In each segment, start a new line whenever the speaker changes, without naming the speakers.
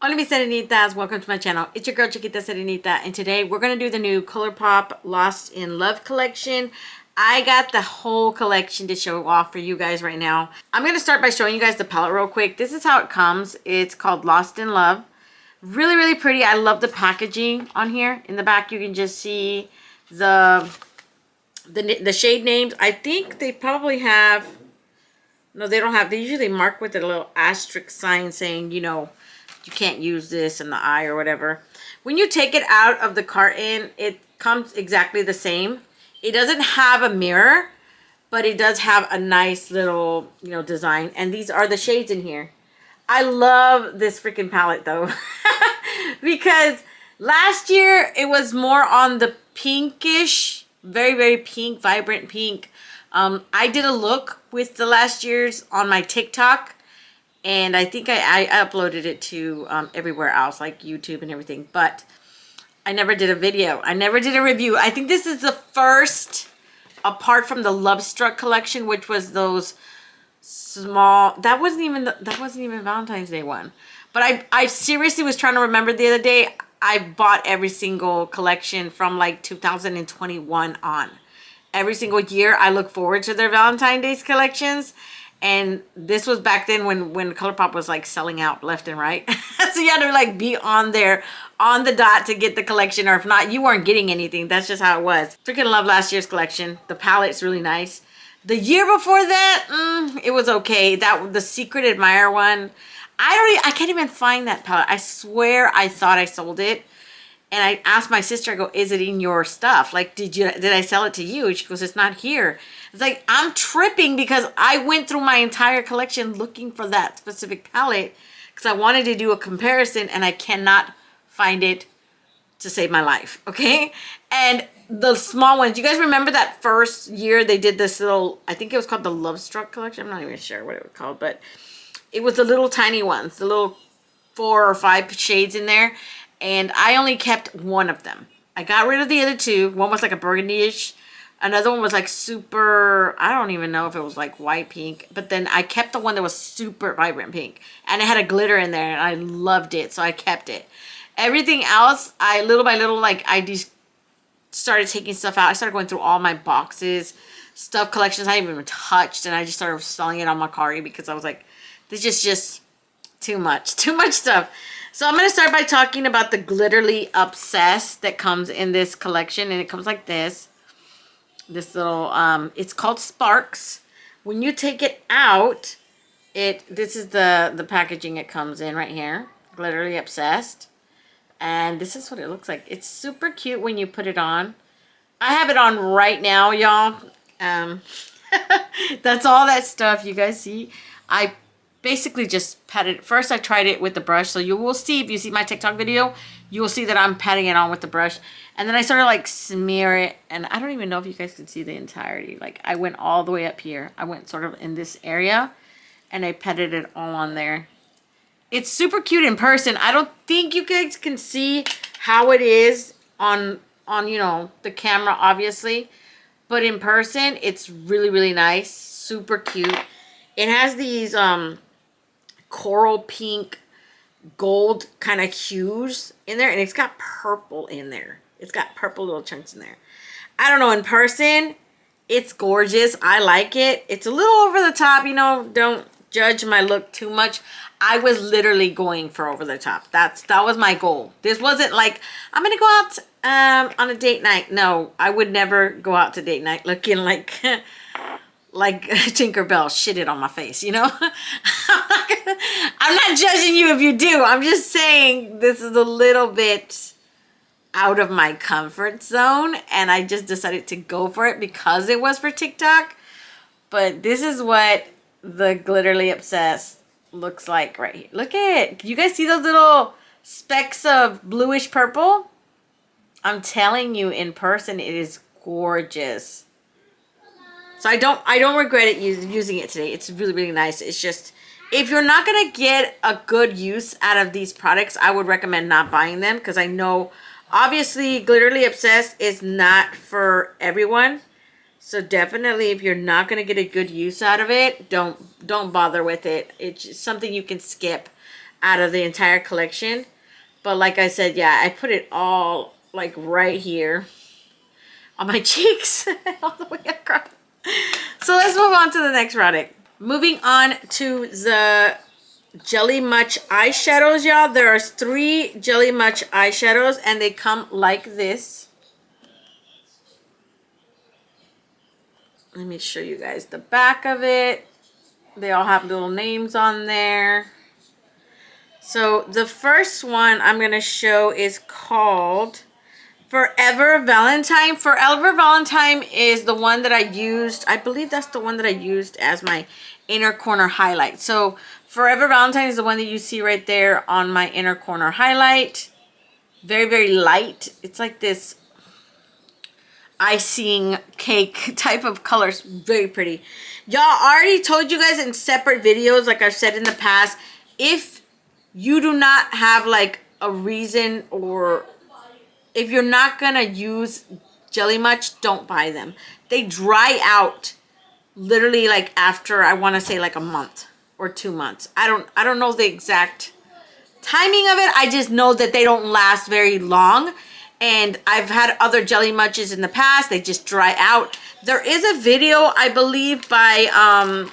Hola mis serenitas, welcome to my channel. It's your girl Chiquita Serenita, and today we're going to do the new Colourpop Lost in Love collection. I got the whole collection to show off for you guys right now. I'm going to start by showing you guys the palette real quick. This is how it comes. It's called Lost in Love. Really, really pretty. I love the packaging on here. In the back you can just see the shade names. I think they probably have... No, they don't have... They usually mark with a little asterisk sign saying, you know, you can't use this in the eye or whatever. When you take it out of the carton, it comes exactly the same. It doesn't have a mirror, but it does have a nice little, you know, design. And these are the shades in here. I love this freaking palette though. Because last year it was more on the pinkish, very, very pink, vibrant pink. I did a look with the last year's on my TikTok. And I think I uploaded it to everywhere else, like YouTube and everything. But I never did a video. I never did a review. I think this is the first, apart from the Love Struck collection, which was those small... That wasn't even Valentine's Day one. But I seriously was trying to remember the other day. I bought every single collection from like 2021 on. Every single year, I look forward to their Valentine's Day collections. And this was back then when Colourpop was like selling out left and right. So you had to like be on there on the dot to get the collection, or if not, you weren't getting anything. That's just how it was. Freaking love last year's collection. The palette's really nice. The year before that, it was okay. The Secret Admirer one, I can't even find that palette. I swear I thought I sold it. And I asked my sister, I go, is it in your stuff? Like, did I sell it to you? She goes, it's not here. It's like, I'm tripping because I went through my entire collection looking for that specific palette because I wanted to do a comparison and I cannot find it to save my life, okay? And the small ones, you guys remember that first year they did this little, I think it was called the Love Struck collection. I'm not even sure what it was called, but it was the little tiny ones, the little 4 or 5 shades in there. And I only kept one of them. I got rid of the other two. One was like a burgundy-ish. Another one was like super, I don't even know if it was like white pink. But then I kept the one that was super vibrant pink. And it had a glitter in there and I loved it. So I kept it. Everything else, little by little, like I just started taking stuff out. I started going through all my boxes, stuff collections I haven't even touched. And I just started selling it on Mercari because I was like, this is just too much stuff. So I'm going to start by talking about the Glitterly Obsessed that comes in this collection. And it comes like this. This little, it's called Sparks. When you take it out, this is the packaging it comes in right here. Glitterly Obsessed. And this is what it looks like. It's super cute when you put it on. I have it on right now, y'all. That's all that stuff you guys see. I basically just patted it. First I tried it with the brush, so you will see, if you see my TikTok video, you will see that I'm patting it on with the brush. And then I started like smear it, and I don't even know if you guys can see the entirety. Like I went all the way up here. I went sort of in this area and I patted it all on there. It's super cute in person. I don't think you guys can see how it is on you know, the camera obviously, but in person it's really, really nice. Super cute. It has these coral pink gold kind of hues in there, and it's got purple in there. It's got purple little chunks in there. I don't know, in person it's gorgeous. I like it. It's a little over the top, you know, don't judge my look too much. I was literally going for over the top. That was my goal. This wasn't like I'm gonna go out on a date night. No, I would never go out to date night looking like Tinkerbell shitted on my face, you know? I'm not judging you if you do. I'm just saying this is a little bit out of my comfort zone. And I just decided to go for it because it was for TikTok. But this is what the Glitterly Obsessed looks like right here. Look at it. You guys see those little specks of bluish purple? I'm telling you, in person, it is gorgeous. So I don't regret it using it today. It's really, really nice. It's just, if you're not going to get a good use out of these products, I would recommend not buying them. Because I know, obviously, Glitterly Obsessed is not for everyone. So definitely, if you're not going to get a good use out of it, don't bother with it. It's just something you can skip. out of the entire collection. But like I said, yeah, I put it all like right here on my cheeks all the way across. So let's move on to the next product. Moving on to the Jelly Much eyeshadows, y'all. There are 3 Jelly Much eyeshadows and they come like this. Let me show you guys the back of it. They all have little names on there. So the first one I'm going to show is called Forever Valentine. Forever Valentine is the one that I used. I believe that's the one that I used as my inner corner highlight. So Forever Valentine is the one that you see right there on my inner corner highlight. Very, very light. It's like this icing cake type of colors. Very pretty. Y'all, already told you guys in separate videos, like I've said in the past, if you do not have like a reason, or if you're not gonna use Jelly Much, don't buy them. They dry out literally like after, I want to say like a month or 2 months. I don't know the exact timing of it. I just know that they don't last very long. And I've had other Jelly Muches in the past. They just dry out. There is a video, I believe, by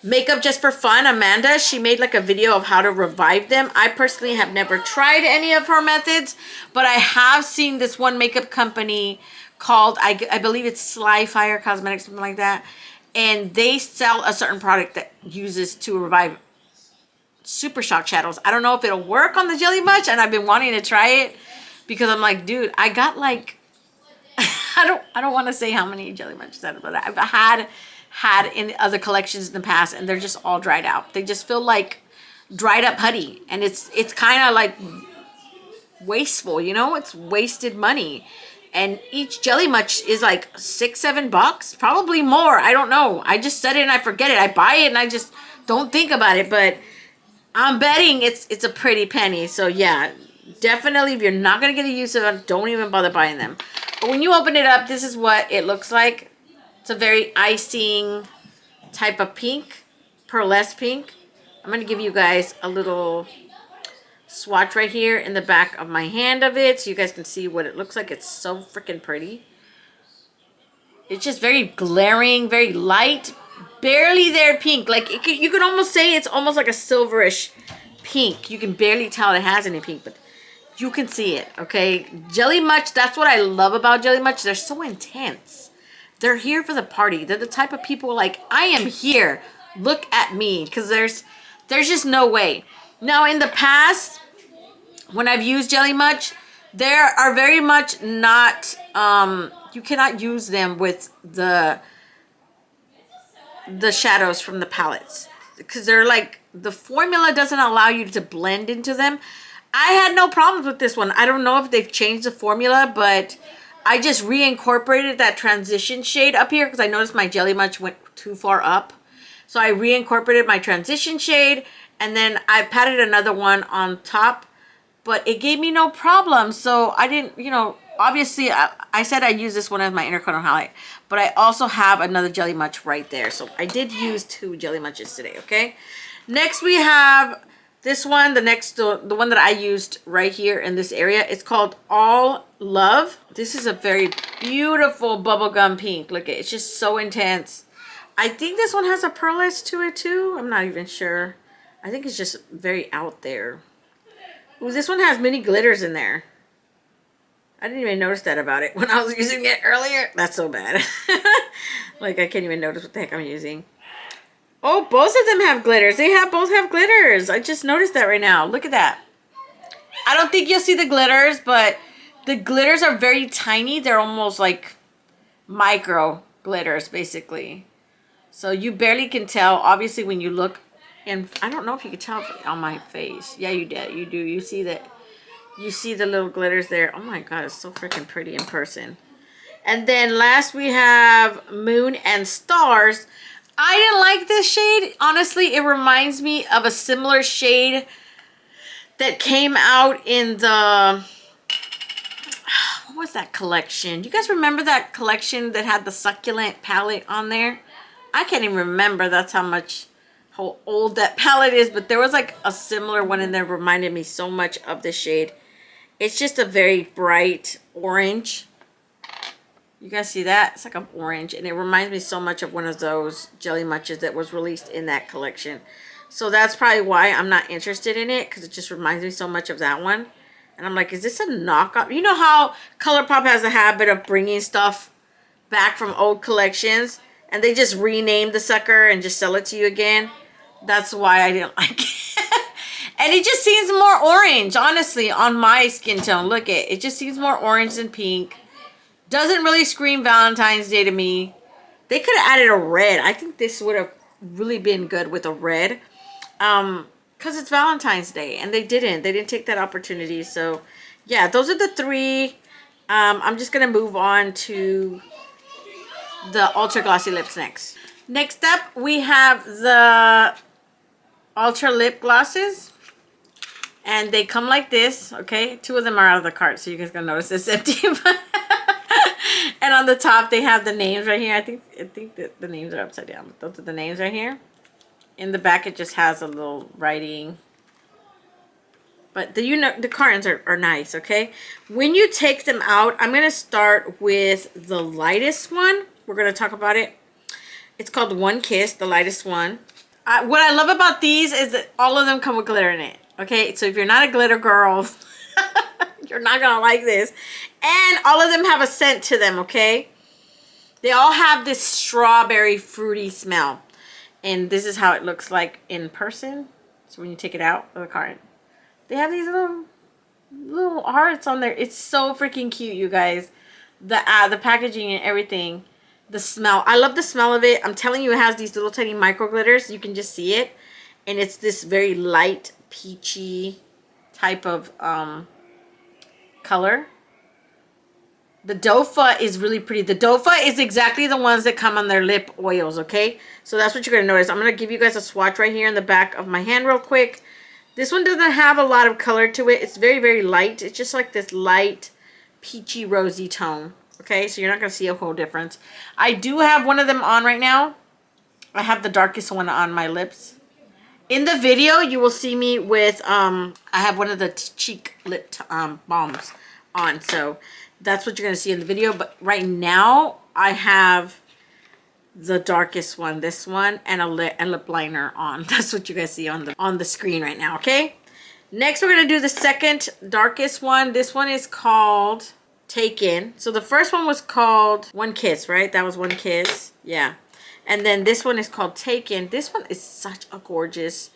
Makeup Just for Fun, Amanda. She made like a video of how to revive them. I personally have never tried any of her methods, but I have seen this one makeup company called, I believe it's Sly Fire Cosmetics, something like that. And they sell a certain product that uses to revive Super Shock shadows. I don't know if it'll work on the Jelly Much, and I've been wanting to try it because I'm like, dude, I got like, I don't want to say how many Jelly Muches that, but I've had in other collections in the past, and they're just all dried out. They just feel like dried up putty, and it's kind of like wasteful, you know? It's wasted money. And each Jelly Much is like $6-7, probably more. I don't know. I just said it and I forget it. I buy it and I just don't think about it, but I'm betting it's a pretty penny. So yeah, definitely if you're not going to get a use of them, don't even bother buying them. But when you open it up, this is what it looks like. It's a very icing type of pink, pearlesque pink. I'm going to give you guys a little swatch right here in the back of my hand of it so you guys can see what it looks like. It's so freaking pretty. It's just very glaring, very light, barely there pink. Like you could almost say it's almost like a silverish pink. You can barely tell it has any pink, but you can see it, okay? Jelly Much, that's what I love about Jelly Much. They're so intense. They're here for the party. They're the type of people like, I am here. Look at me. Because there's just no way. Now, in the past, when I've used Jelly Much, there are very much not, you cannot use them with the shadows from the palettes. Because they're like, the formula doesn't allow you to blend into them. I had no problems with this one. I don't know if they've changed the formula, but I just reincorporated that transition shade up here because I noticed my Jelly Much went too far up. So I reincorporated my transition shade, and then I patted another one on top, but it gave me no problem. So I didn't, you know, obviously I said I use this one as my inner corner highlight, but I also have another Jelly Much right there. So I did use 2 Jelly Muches today, okay? Next we have this one, the one that I used right here in this area. It's called All Love. This is a very beautiful bubblegum pink. Look, it's just so intense. I think this one has a pearlesque to it too. I'm not even sure. I think it's just very out there. Ooh, this one has mini glitters in there. I didn't even notice that about it when I was using it earlier. That's so bad. Like, I can't even notice what the heck I'm using. Oh, both of them have glitters. They both have glitters. I just noticed that right now. Look at that. I don't think you'll see the glitters, but the glitters are very tiny. They're almost like micro glitters, basically. So you barely can tell, obviously, when you look. And I don't know if you can tell on my face. Yeah, you did. You do. You see that. You see the little glitters there. Oh my God, it's so freaking pretty in person. And then last we have Moon and Stars. I didn't like this shade. Honestly, it reminds me of a similar shade that came out in the, what was that collection? You guys remember that collection that had the succulent palette on there? I can't even remember. That's how much. how old that palette is, but there was like a similar one in there reminded me so much of the shade. It's just a very bright orange. You guys see that? It's like an orange, and it reminds me so much of one of those Jelly Munches that was released in that collection. So that's probably why I'm not interested in it, because it just reminds me so much of that one. And I'm like, is this a knockoff? You know how Colourpop has a habit of bringing stuff back from old collections, and they just rename the sucker and just sell it to you again? That's why I didn't like it. And it just seems more orange, honestly, on my skin tone. Look at it. It just seems more orange than pink. Doesn't really scream Valentine's Day to me. They could have added a red. I think this would have really been good with a red. Because it's Valentine's Day. And they didn't. They didn't take that opportunity. So, yeah, those are the three. I'm just going to move on to the Ultra Glossy Lips next. Next up, we have the Ultra Lip Glosses. And they come like this, okay? 2 of them are out of the cart, so you guys gonna notice it's empty. And on the top, they have the names right here. I think that the names are upside down. Those are the names right here. In the back, it just has a little writing. But the cartons are nice, okay? When you take them out, I'm gonna start with the lightest one. We're gonna talk about it. It's called One Kiss, the lightest one. What I love about these is that all of them come with glitter in it. Okay, so if you're not a glitter girl, you're not gonna like this. And all of them have a scent to them, okay? They all have this strawberry fruity smell. And this is how it looks like in person. So when you take it out of the carton, they have these little hearts on there. It's so freaking cute, you guys. The packaging and everything. The smell. I love the smell of it. I'm telling you, it has these little tiny micro glitters. You can just see it. And it's this very light, peachy type of color. The Dofa is really pretty. The Dofa is exactly the ones that come on their lip oils, okay? So that's what you're going to notice. I'm going to give you guys a swatch right here in the back of my hand real quick. This one doesn't have a lot of color to it. It's very, very light. It's just like this light, peachy, rosy tone, okay? So you're not going to see a whole difference. I do have one of them on right now. I have the darkest one on my lips. In the video, you will see me with, I have one of the cheek lip balms on. So that's what you're going to see in the video. But right now, I have the darkest one, this one, and a lip liner on. That's what you guys see on the screen right now, okay? Next, we're going to do the second darkest one. This one is called Taken. So the first one was called One Kiss, right? That was One Kiss. Yeah. And then this one is called Taken. This one is such a gorgeous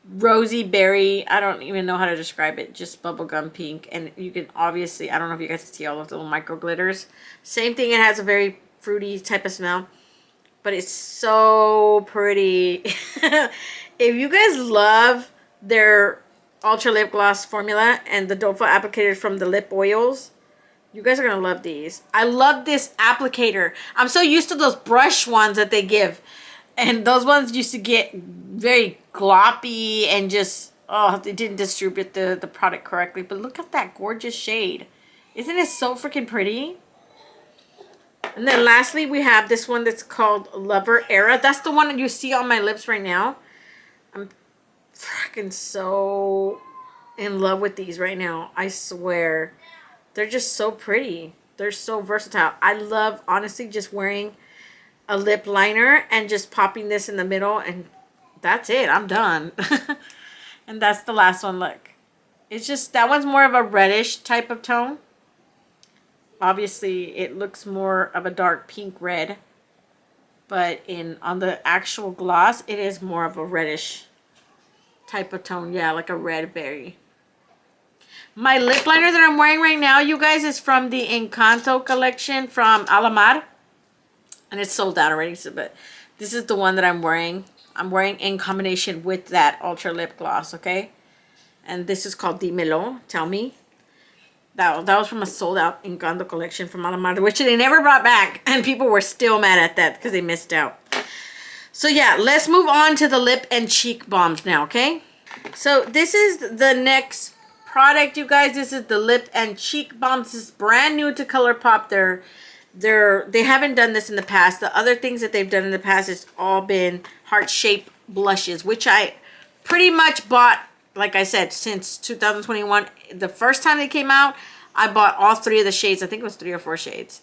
rosy berry. I don't even know how to describe it. Just bubblegum pink. And you can obviously, I don't know if you guys can see all of the little micro glitters. Same thing. It has a very fruity type of smell. But it's so pretty. If you guys love their Ultra Lip Gloss formula and the Dofa applicator from the lip oils, you guys are going to love these. I love this applicator. I'm so used to those brush ones that they give. And those ones used to get very gloppy and just, oh, they didn't distribute the product correctly. But look at that gorgeous shade. Isn't it so freaking pretty? And then lastly, we have this one that's called Lover Era. That's the one that you see on my lips right now. I'm freaking so in love with these right now. I swear. They're just so pretty. They're so versatile. I love, honestly, just wearing a lip liner and just popping this in the middle. And that's it. I'm done. And that's the last one. Look. It's just, that one's more of a reddish type of tone. Obviously, it looks more of a dark pink red. But on the actual gloss, it is more of a reddish type of tone. Yeah, like a red berry. My lip liner that I'm wearing right now, you guys, is from the Encanto collection from Alamar. And it's sold out already, so, but this is the one that I'm wearing. I'm wearing in combination with that Ultra Lip Gloss, okay? And this is called Dímelo, Tell Me. That was from a sold out Encanto collection from Alamar, which they never brought back. And people were still mad at that because they missed out. So yeah, let's move on to the lip and cheek balms now, okay? So this is the next product, you guys. This is the lip and cheek balms. This is brand new to Colourpop. They haven't done this in the past. The other things that they've done in the past has all been heart-shaped blushes, which I pretty much bought, like I said, since 2021. The first time they came out, I bought all 3 of the shades. I think it was 3 or 4 shades.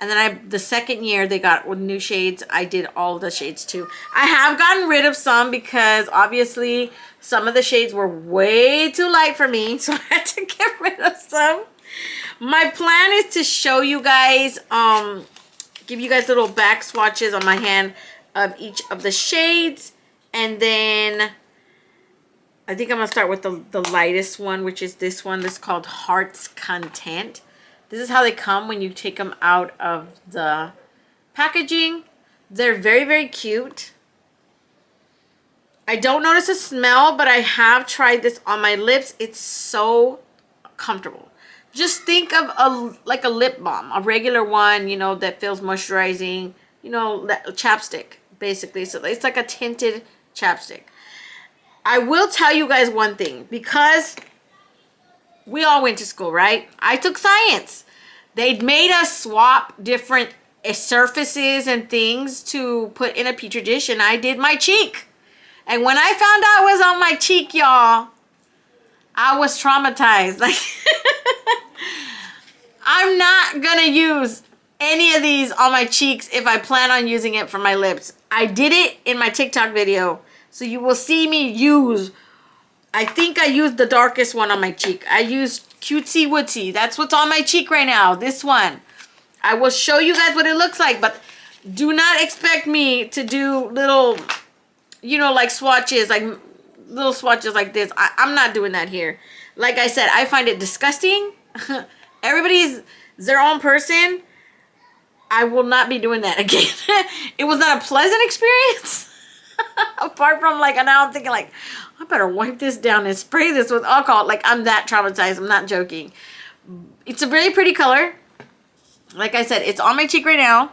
And then the second year they got new shades, I did all the shades too. I have gotten rid of some because obviously some of the shades were way too light for me. So I had to get rid of some. My plan is to show you guys, give you guys little back swatches on my hand of each of the shades. And then I think I'm going to start with the lightest one, which is this one. This is called Heart's Content. This is how they come when you take them out of the packaging. They're very, very cute. I don't notice a smell, but I have tried this on my lips. It's so comfortable. Just think of like a lip balm, a regular one, you know, that feels moisturizing, you know, chapstick, basically. So it's like a tinted chapstick. I will tell you guys one thing, because we all went to school, right? I took science. They made us swap different surfaces and things to put in a petri dish, and I did my cheek. And when I found out it was on my cheek, y'all, I was traumatized. Like, I'm not gonna use any of these on my cheeks if I plan on using it for my lips. I did it in my TikTok video, so you will see me use, I think I used the darkest one on my cheek. I used Cutesy Woodsy. That's what's on my cheek right now. This one. I will show you guys what it looks like, but do not expect me to do little, you know, like swatches, like little swatches like this. I'm not doing that here. Like I said, I find it disgusting. Everybody's their own person. I will not be doing that again. It was not a pleasant experience. Apart from, like, and now I'm thinking, like, I better wipe this down and spray this with alcohol. Like, I'm that traumatized. I'm not joking. It's a really pretty color. Like I said, it's on my cheek right now.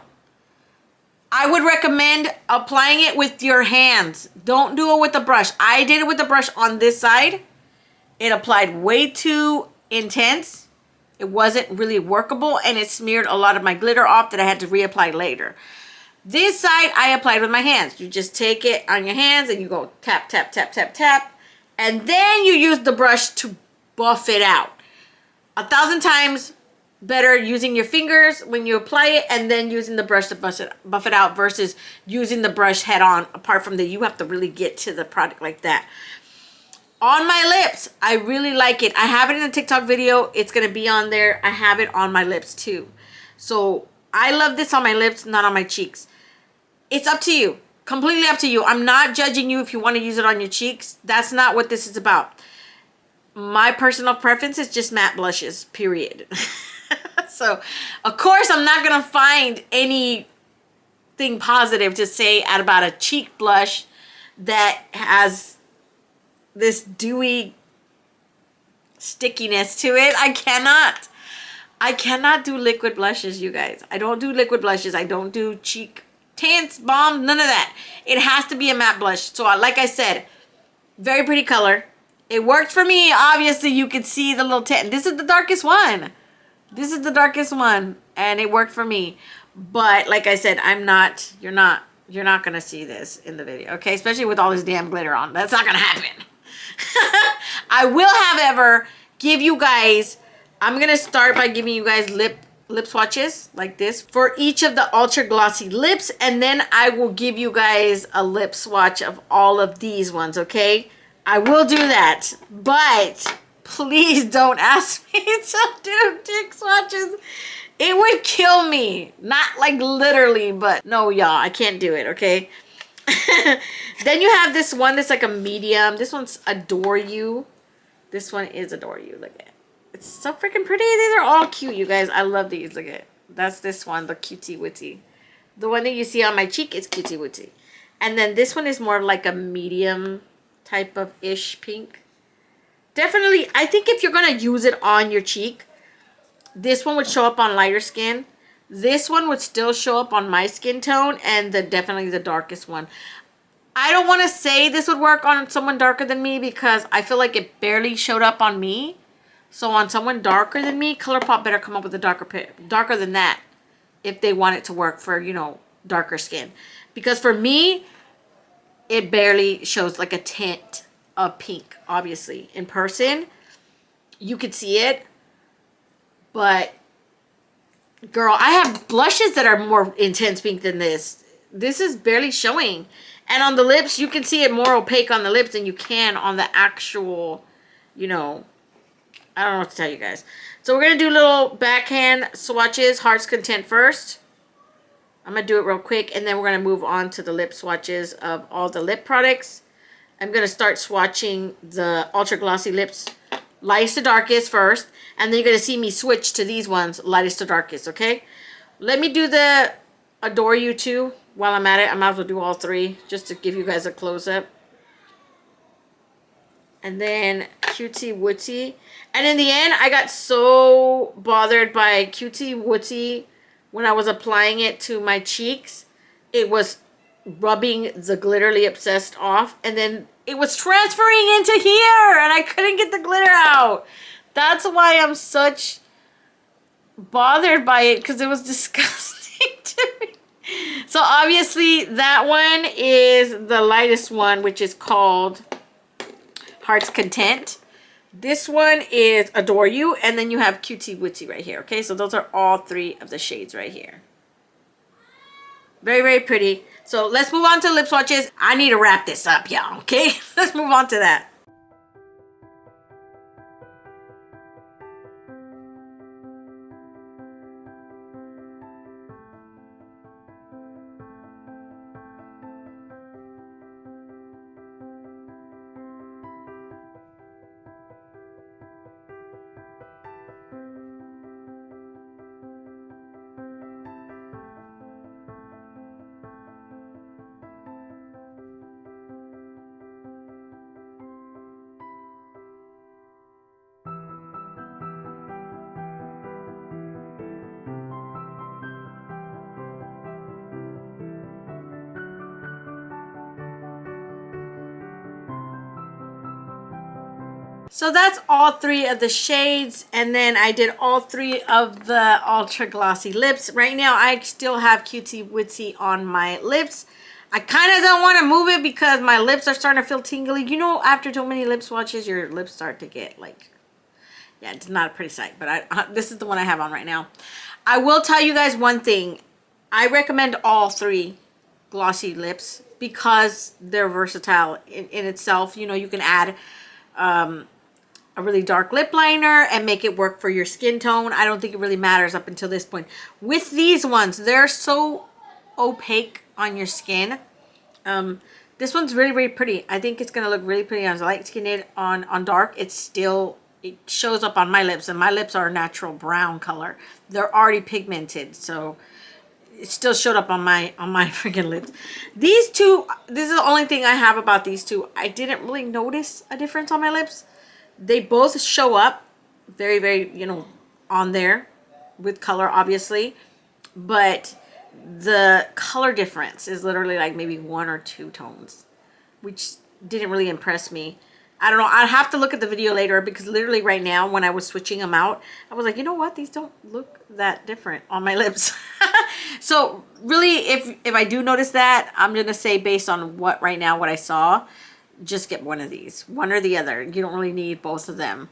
I would recommend applying it with your hands. Don't do it with a brush. I did it with the brush on this side. It applied way too intense. It wasn't really workable, and it smeared a lot of my glitter off that I had to reapply later. This side, I applied with my hands. You just take it on your hands and you go tap, tap, tap, tap, tap. And then you use the brush to buff it out. 1,000 times better using your fingers when you apply it, and then using the brush to buff it out versus using the brush head on. Apart from that, you have to really get to the product like that. On my lips, I really like it. I have it in a TikTok video. It's going to be on there. I have it on my lips too. So I love this on my lips, not on my cheeks. It's up to you. Completely up to you. I'm not judging you if you want to use it on your cheeks. That's not what this is about. My personal preference is just matte blushes, period. So, of course, I'm not going to find anything positive to say about a cheek blush that has this dewy stickiness to it. I cannot do liquid blushes, you guys. I don't do liquid blushes. I don't do cheek tints, balms, none of that. It has to be a matte blush. So like I said, very pretty color. It worked for me. Obviously, you can see the little tint. This is the darkest one. This is the darkest one, and it worked for me. But like I said, you're not going to see this in the video, okay? Especially with all this damn glitter on. That's not going to happen. I will, however, give you guys, I'm going to start by giving you guys lip swatches like this for each of the ultra glossy lips, and then I will give you guys a lip swatch of all of these ones, okay? I will do that, but please don't ask me to do cheek swatches. It would kill me. Not like literally, but no, y'all, I can't do it, okay? Then you have this one that's like a medium. This one's Adore You. This one is Adore You. Look at it. It's so freaking pretty. These are all cute, you guys. I love these. Look at it. That's this one, the Cutesy Woodsy. The one that you see on my cheek is Cutesy Woodsy. And then this one is more like a medium type of ish pink. Definitely, I think if you're going to use it on your cheek, this one would show up on lighter skin. This one would still show up on my skin tone, and definitely the darkest one. I don't want to say this would work on someone darker than me because I feel like it barely showed up on me. So on someone darker than me, Colourpop better come up with a darker than that if they want it to work for, you know, darker skin. Because for me, it barely shows like a tint of pink. Obviously in person you could see it, but girl, I have blushes that are more intense pink than this. This is barely showing. And on the lips, you can see it more opaque on the lips than you can on the actual, you know, I don't know what to tell you guys. So we're going to do little backhand swatches, Heart's Content first. I'm going to do it real quick, and then we're going to move on to the lip swatches of all the lip products. I'm going to start swatching the Ultra Glossy Lips lightest to darkest first, and then you're going to see me switch to these ones, lightest to darkest, okay? Let me do the Adore You too. While I'm at it, I might as well do all three just to give you guys a close-up. And then Cutie Wootie. And in the end, I got so bothered by Cutie Wootie when I was applying it to my cheeks. It was rubbing the Glitterly Obsessed off, and then it was transferring into here, and I couldn't get the glitter out. That's why I'm such bothered by it, because it was disgusting to me. So obviously that one is the lightest one, which is called Heart's Content. This one is Adore You, and then you have Cutie Wootie right here. Okay, so those are all three of the shades right here. Very, very pretty. So let's move on to lip swatches. I need to wrap this up, y'all. Okay, let's move on to that. So that's all three of the shades, and then I did all three of the Ultra Glossy Lips. Right now, I still have Cutie Wootie on my lips. I kind of don't want to move it because my lips are starting to feel tingly. You know, after too many lip swatches, your lips start to get like, yeah, it's not a pretty sight, but this is the one I have on right now. I will tell you guys one thing. I recommend all three glossy lips because they're versatile in itself. You know, you can add a really dark lip liner and make it work for your skin tone. I don't think it really matters up until this point. With these ones, they're so opaque on your skin. This one's really, really pretty. I think it's going to look really pretty on light skinned. On dark, it shows up on my lips, and my lips are a natural brown color. They're already pigmented, so it still showed up on my freaking lips. These two, this is the only thing I have about these two. I didn't really notice a difference on my lips. They both show up very, very, you know, on there with color, obviously. But the color difference is literally like maybe 1 or 2 tones, which didn't really impress me. I don't know. I'd have to look at the video later because literally right now when I was switching them out, I was like, you know what? These don't look that different on my lips. So really, if I do notice that, I'm going to say based on what right now, what I saw, just get one of these, one or the other. You don't really need both of them,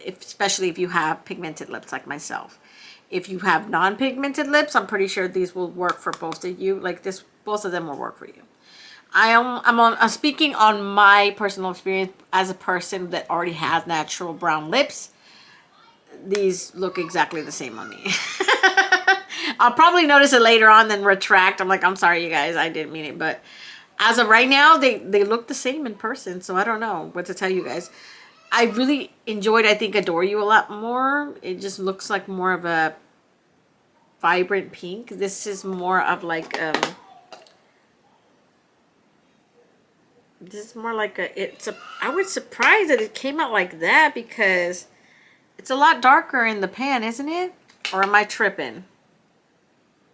especially if you have pigmented lips like myself. If you have non-pigmented lips, I'm pretty sure these will work for both of you. Like this, both of them will work for you. I'm speaking on my personal experience as a person that already has natural brown lips. These look exactly the same on me. I'll probably notice it later on, then retract. I'm like, I'm sorry, you guys, I didn't mean it, but as of right now, they look the same in person, so I don't know what to tell you guys. I really enjoyed, I think, Adore You a lot more. It just looks like more of a vibrant pink. This is more of like, this is more like I was surprised that it came out like that because it's a lot darker in the pan, isn't it? Or am I tripping?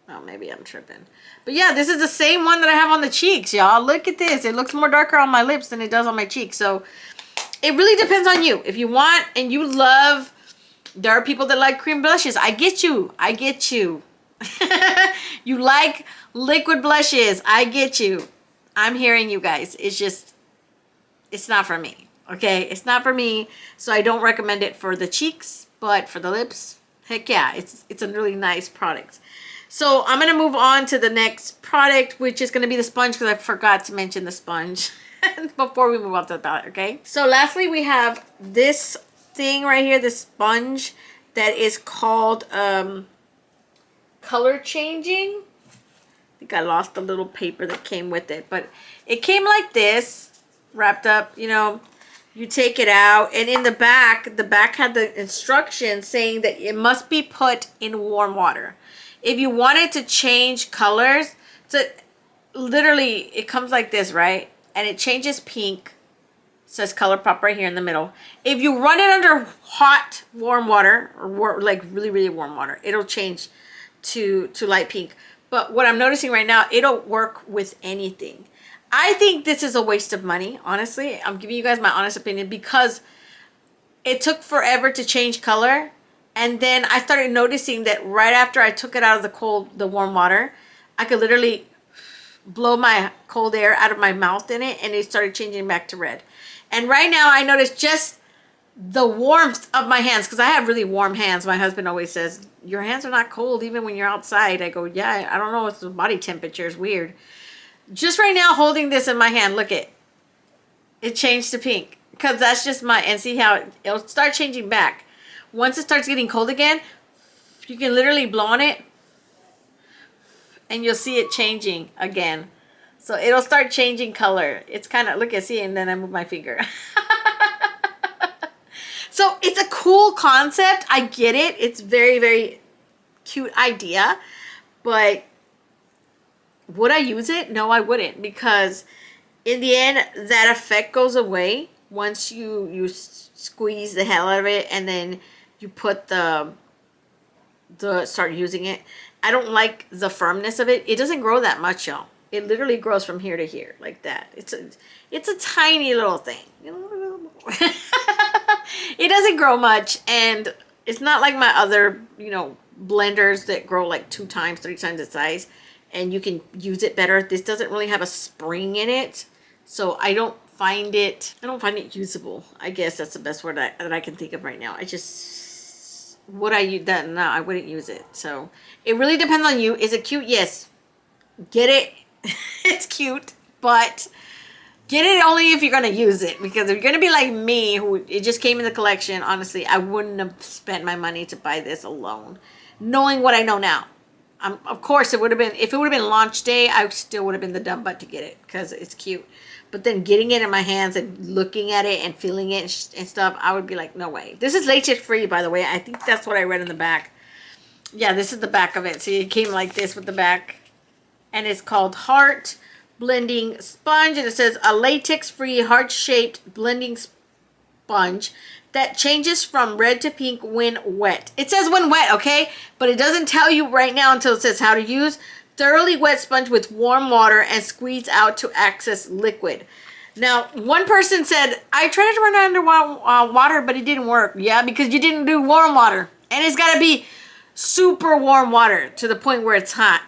Oh, maybe I'm tripping. But yeah, this is the same one that I have on the cheeks, y'all. Look at this. It looks more darker on my lips than it does on my cheeks. So it really depends on you. If you want and you love, there are people that like cream blushes. I get you. I get you. You like liquid blushes. I get you. I'm hearing you guys. It's just, it's not for me. Okay, it's not for me. So I don't recommend it for the cheeks, but for the lips, heck yeah, it's a really nice product. So I'm gonna move on to the next product, which is gonna be the sponge, because I forgot to mention the sponge before we move on to the palette. Okay. So lastly, we have this thing right here, this sponge that is called color changing. I think I lost the little paper that came with it, but it came like this, wrapped up, you know. You take it out, and in the back had the instructions saying that it must be put in warm water. If you wanted to change colors, so literally it comes like this, right? And it changes pink. It says Colourpop right here in the middle. If you run it under hot warm water, or like really, really warm water, it'll change to light pink. But what I'm noticing right now, it'll work with anything. I think this is a waste of money, honestly. I'm giving you guys my honest opinion, because it took forever to change color. And then I started noticing that right after I took it out of the warm water, I could literally blow my cold air out of my mouth in it, and it started changing back to red. And right now I notice just the warmth of my hands, because I have really warm hands. My husband always says, your hands are not cold even when you're outside. I go, yeah, I don't know, it's the body temperature is weird. Just right now holding this in my hand, look it changed to pink, because that's just and see how it'll start changing back. Once it starts getting cold again, you can literally blow on it and you'll see it changing again. So it'll start changing color. It's kind of, look at, see, and then I move my finger. So it's a cool concept. I get it. It's very, very cute idea, but would I use it? No, I wouldn't, because in the end, that effect goes away once you squeeze the hell out of it, and then you put start using it. I don't like the firmness of it. It doesn't grow that much, y'all. It literally grows from here to here, like that. It's a tiny little thing. It doesn't grow much, and it's not like my other, blenders that grow like 2 times, 3 times the size, and you can use it better. This doesn't really have a spring in it, so I don't find it usable. I guess that's the best word that I can think of right now. Would I use that? No, I wouldn't use it. So it really depends on you. Is it cute? Yes. Get it. It's cute, but get it only if you're going to use it, because if you're going to be like me, who it just came in the collection, honestly, I wouldn't have spent my money to buy this alone, knowing what I know now. Of course, if it would have been launch day, I still would have been the dumb butt to get it, because it's cute. But then getting it in my hands and looking at it and feeling it and stuff, I would be like, no way. This is latex free, by the way. I think that's what I read in the back. Yeah, this is the back of it. See, it came like this with the back. And it's called Heart Blending Sponge. And it says a latex-free, heart-shaped blending sponge that changes from red to pink when wet. It says when wet, okay? But it doesn't tell you right now until it says how to use. Thoroughly wet sponge with warm water and squeeze out to access liquid. Now, one person said, I tried to run it under water, but it didn't work. Yeah, because you didn't do warm water. And it's got to be super warm water to the point where it's hot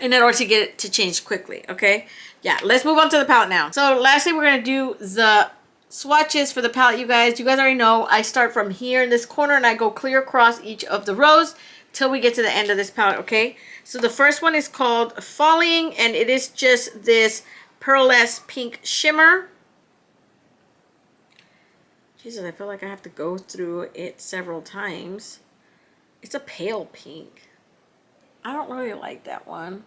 in order to get it to change quickly, okay? Yeah, let's move on to the palette now. So lastly, we're going to do the swatches for the palette, you guys. You guys already know I start from here in this corner and I go clear across each of the rows till we get to the end of this palette, okay? So the first one is called Falling, and it is just this pearlescent pink shimmer. Jesus, I feel like I have to go through it several times. It's a pale pink. I don't really like that one.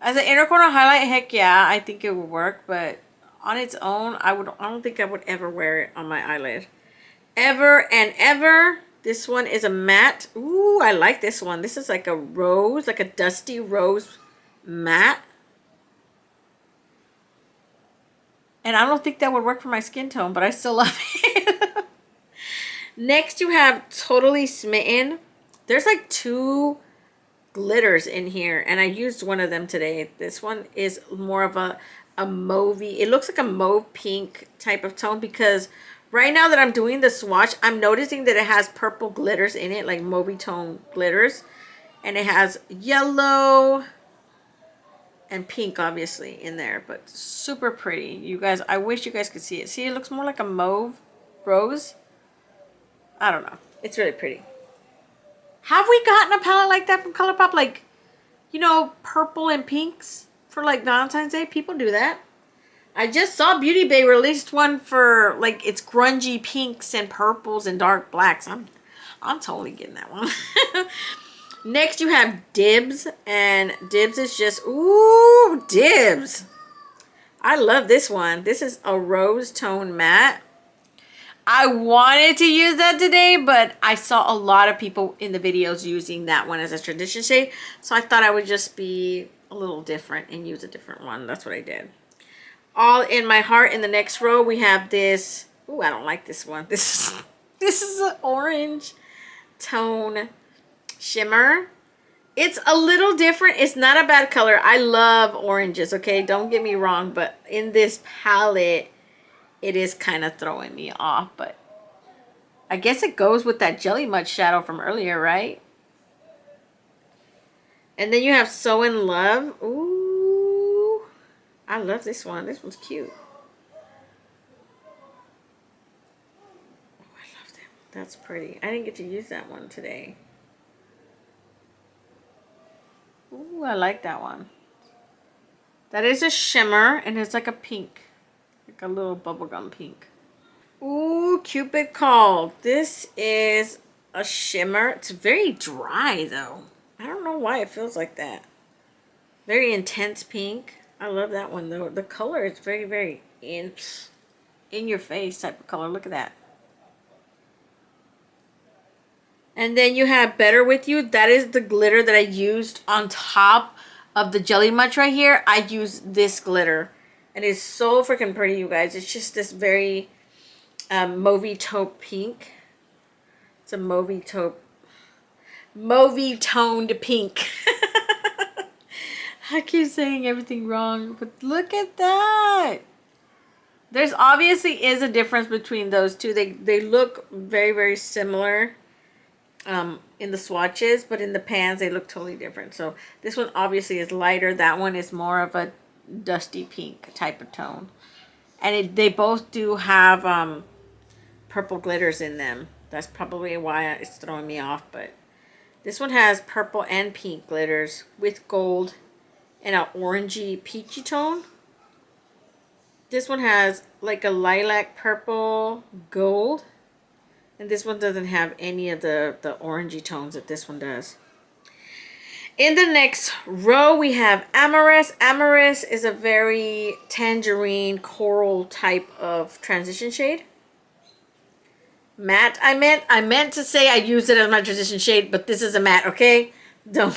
As an inner corner highlight, heck yeah, I think it would work, but on its own, I don't think I would ever wear it on my eyelid. Ever and ever. This one is a matte. Ooh, I like this one. This is like a rose, like a dusty rose matte. And I don't think that would work for my skin tone, but I still love it. Next, you have Totally Smitten. There's like 2 glitters in here, and I used one of them today. This one is more of a mauvey. It looks like a mauve pink type of tone, because right now that I'm doing the swatch, I'm noticing that it has purple glitters in it, like mauvey tone glitters. And it has yellow and pink obviously in there, but super pretty. You guys, I wish you guys could see it. See, it looks more like a mauve rose. I don't know. It's really pretty. Have we gotten a palette like that from Colourpop? Like, you know, purple and pinks for like Valentine's Day? People do that. I just saw Beauty Bay released one for like it's grungy pinks and purples and dark blacks. I'm totally getting that one. Next you have Dibs, and Dibs is just, ooh, Dibs. I love this one. This is a rose tone matte. I wanted to use that today, but I saw a lot of people in the videos using that one as a transition shade. So I thought I would just be a little different and use a different one. That's what I did. All in My Heart. In the next row, we have this. Ooh, I don't like this one. This is an orange tone shimmer. It's a little different. It's not a bad color. I love oranges, okay? Don't get me wrong, but in this palette, it is kind of throwing me off, but I guess it goes with that Jelly Mud shadow from earlier, right? And then you have So In Love. Ooh, I love this one. This one's cute. Oh, I love that. That's pretty. I didn't get to use that one today. Ooh, I like that one. That is a shimmer, and it's like a pink. Like a little bubblegum pink. Ooh, Cupid Call. This is a shimmer. It's very dry, though. I don't know why it feels like that. Very intense pink. I love that one, though. The color is very, very in your face type of color. Look at that. And then you have Better With You. That is the glitter that I used on top of the Jelly Much right here. I used this glitter. And it's so freaking pretty, you guys. It's just this very mauvey taupe pink. It's a mauvey toned pink. I keep saying everything wrong, but look at that. There's obviously is a difference between those two. They look very, very similar in the swatches, but in the pans they look totally different. So this one obviously is lighter. That one is more of a dusty pink type of tone, and they both do have purple glitters in them. That's probably why it's throwing me off, but this one has purple and pink glitters with gold and an orangey peachy tone. This one has like a lilac purple gold, and this one doesn't have any of the orangey tones that this one does. In the next row, we have Amorous. Amorous is a very tangerine coral type of transition shade. Matte, I meant to say I used it as my transition shade, but this is a matte, okay? Don't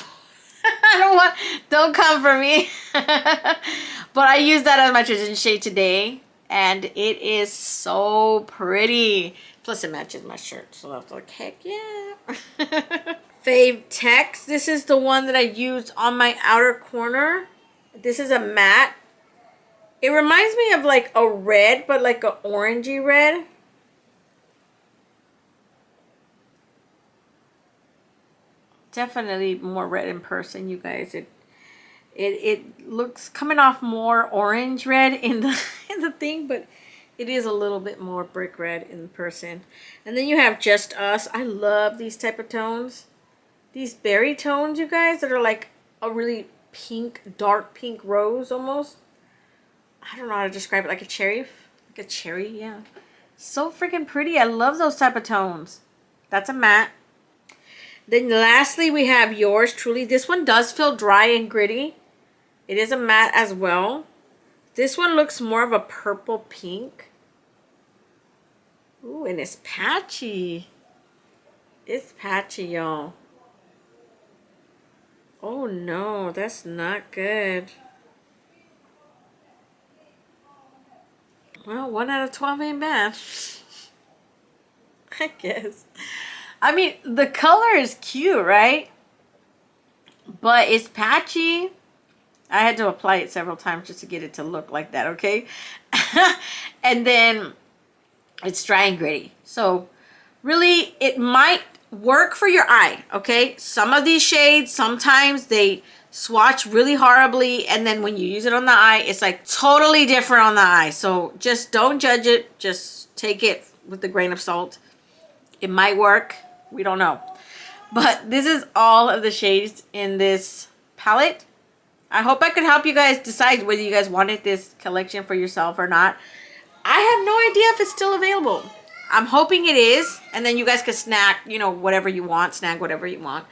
come for me. But I used that as my transition shade today, and it is so pretty. Plus it matches my shirt, so I was like, heck yeah. Fave Text. This is the one that I used on my outer corner. This is a matte. It reminds me of like a red, but like an orangey red. Definitely more red in person, you guys. It looks coming off more orange red in the thing, but it is a little bit more brick red in person. And then you have Just Us. I love these type of tones. These berry tones, you guys, that are like a really pink, dark pink rose almost. I don't know how to describe it. Like a cherry. Like a cherry, yeah. So freaking pretty. I love those type of tones. That's a matte. Then lastly, we have Yours Truly. This one does feel dry and gritty. It is a matte as well. This one looks more of a purple pink. Ooh, and it's patchy. It's patchy, y'all. Oh no, that's not good. Well, 1 out of 12 ain't bad. I guess. I mean, the color is cute, right? But it's patchy. I had to apply it several times just to get it to look like that, okay? And then it's dry and gritty. So really, it might work for your eye, okay? Some of these shades, sometimes they swatch really horribly, and then when you use it on the eye, it's like totally different on the eye. So just don't judge it. Just take it with a grain of salt. It might work. We don't know. But this is all of the shades in this palette. I hope I could help you guys decide whether you guys wanted this collection for yourself or not. I have no idea if it's still available. I'm hoping it is. And then you guys can snack, you know, whatever you want. Snag whatever you want.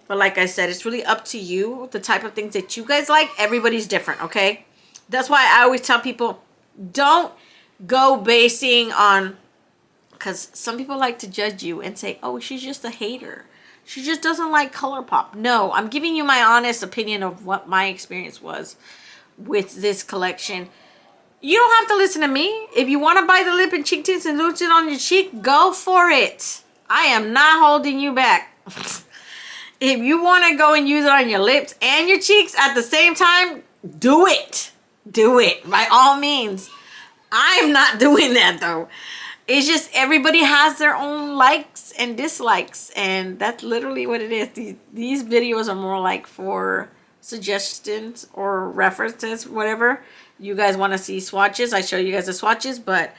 But like I said, it's really up to you. The type of things that you guys like. Everybody's different, okay? That's why I always tell people, don't go basing on... Because some people like to judge you and say, oh, she's just a hater. She just doesn't like Colourpop. No, I'm giving you my honest opinion of what my experience was with this collection. You don't have to listen to me. If you want to buy the lip and cheek tints and lose it on your cheek, go for it. I am not holding you back. If you want to go and use it on your lips and your cheeks at the same time, do it. Do it. By all means. I'm not doing that though. It's just everybody has their own likes and dislikes, and that's literally what it is. These videos are more like for suggestions or references, whatever. You guys want to see swatches, I show you guys the swatches, but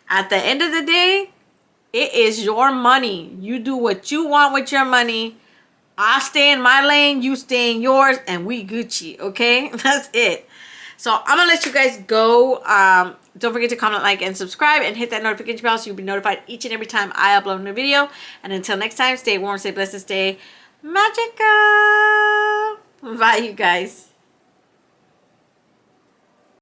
at the end of the day, it is your money. You do what you want with your money. I stay in my lane, you stay in yours, and we Gucci, okay? That's it. So I'm going to let you guys go. Don't forget to comment, like, and subscribe, and hit that notification bell so you'll be notified each and every time I upload a new video. And until next time, stay warm, stay blessed, and stay magical. Bye, you guys.